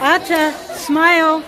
Acha, smile.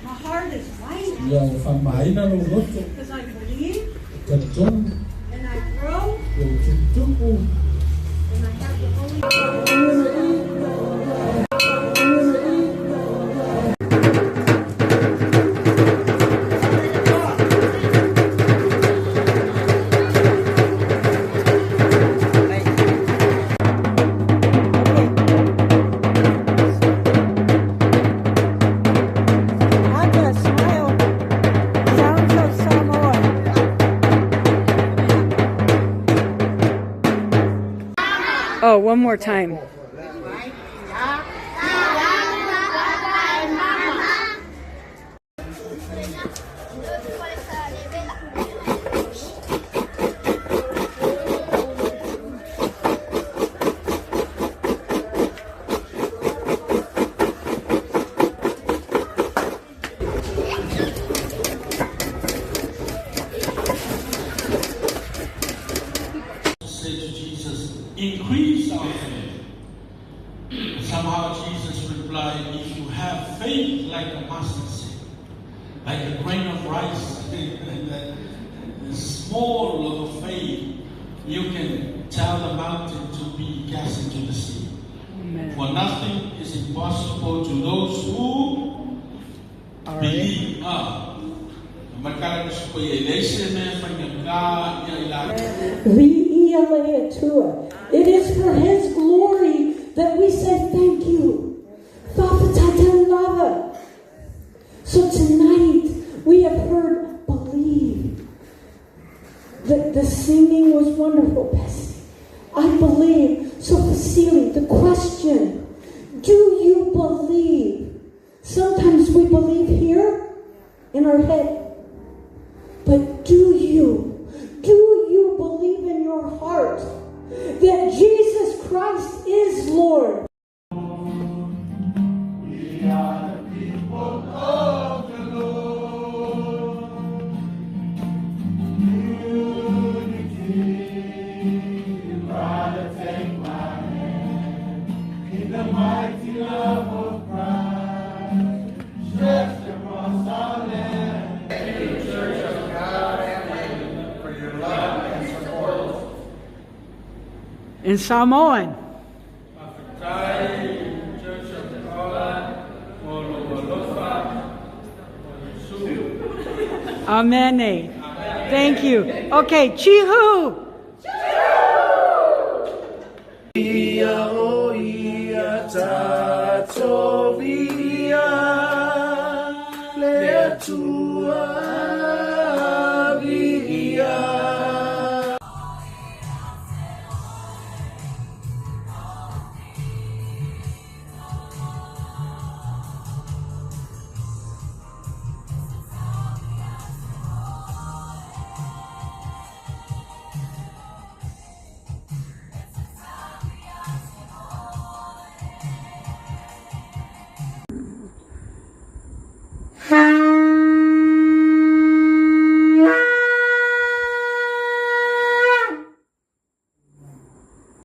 My heart is light because I believe and I grow and I have the Holy Acha, smile. Sounds of Samoa. Oh, one more time. Say to Jesus, increase our faith. Somehow Jesus replied, if you have faith like a mustard seed, like a grain of rice, a small of faith, you can tell the mountain to be cast into the sea. Amen. For nothing is impossible to those who believe. It is for His glory that we say thank you. So tonight we have heard believe. The singing was wonderful, Bessie. I believe. So Vasily, the question, do you believe? Sometimes we believe here in our head. But do you believe in your heart that Jesus Christ is Lord? We are the people of the Lord. Unity, brother, take my hand in the mighty love of Christ, stretched across our land. Thank you, Church of God and for your love and support. In Samoan. Amen. Thank you. Okay, Chihu. Ia tua vigia